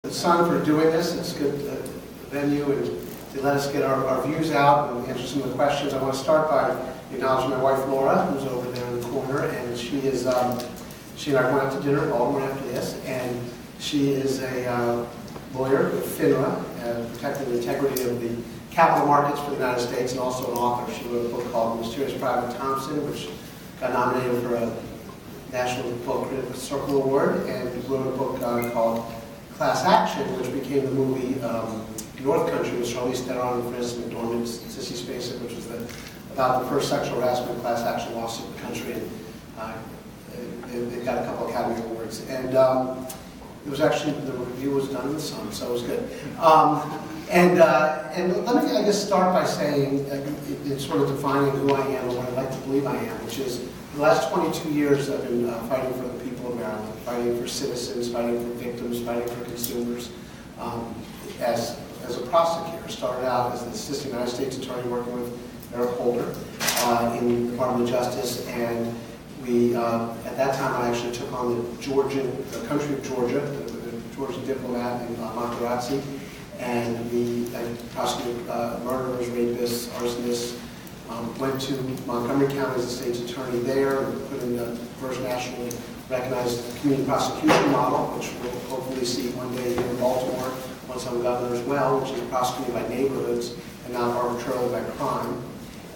the Sun for doing this. It's a good venue, and to let us get our views out and answer some of the questions. I want to start by acknowledging my wife Laura, who's over there in the corner, and she and I are going out to dinner in Baltimore after this, and she is a lawyer with FINRA, protecting the integrity of the capital markets for the United States, and also an author. She wrote a book called Mysterious Private Thompson, which got nominated for a National Book Critics Circle Award, and wrote a book called Class Action, which became the movie North Country with Charlize Theron and Frances McDormand, Sissy Spacek, which was about the first sexual harassment class action lawsuit in the country. And they got a couple of Academy Awards. And it was actually, the review was done in the Sun, so it was good. And let me, I guess, start by saying, it's sort of defining who I am and what I'd like to believe I am, which is, the last 22 years I've been fighting for the people of Maryland, fighting for citizens, fighting for victims, fighting for consumers. As a prosecutor, started out as the Assistant United States Attorney working with Eric Holder in the Department of Justice, and we, at that time, I actually took on the country of Georgia, the Georgian diplomat in Monterazzi, and we prosecuted murderers, rapists, arsonists. Went to Montgomery County as a state's attorney there, and put in the first nationally recognized community prosecution model, which we'll hopefully see one day here in Baltimore, once I'm governor as well, which is prosecuted by neighborhoods and not arbitrarily by crime.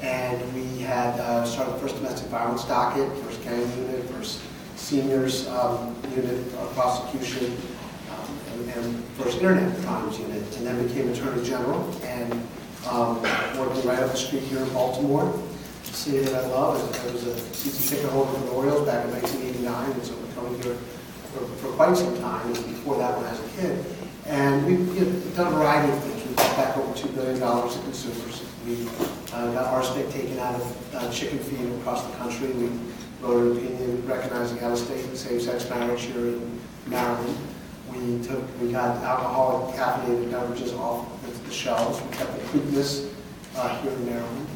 And we had started the first domestic violence docket, first gang unit, first seniors unit of prosecution, and first internet crimes unit, and then became attorney general, and working right up the street here in Baltimore, a city that I love. I was a season ticket holder for the Orioles back in 1989, and so we're coming here for quite some time, and before that when I was a kid. And we've done a variety of things. We've got back over $2 billion to consumers. We got arsenic taken out of chicken feed across the country. We wrote an opinion recognizing out-of-state same-sex marriage here in Maryland. We got alcoholic caffeinated beverages off the shelves. We kept the cuteness here in Maryland.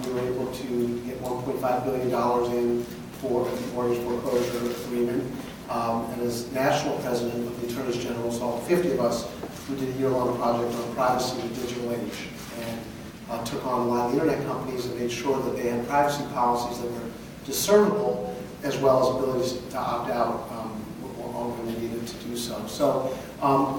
We were able to get $1.5 billion in for the mortgage foreclosure agreement. And as national president of the Attorneys General, so all 50 of us, we did a year-long project on privacy in the digital age, and took on a lot of the internet companies and made sure that they had privacy policies that were discernible, as well as abilities to opt out when they needed to do so. So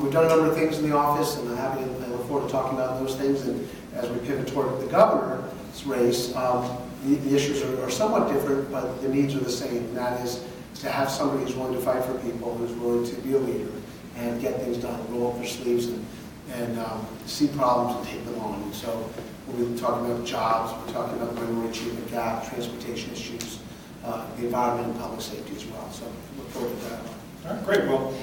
we've done a number of things in the office, and I'm happy to look forward to talking about those things. And as we pivot toward the governor's race, the issues are somewhat different, but the needs are the same, and that is to have somebody who's willing to fight for people, who's willing to be a leader and get things done, roll up their sleeves and see problems and take them on. And so we'll be talking about jobs, we're talking about the minority achievement gap, transportation issues, the environment and public safety as well. So look forward to that. All right, great. Well,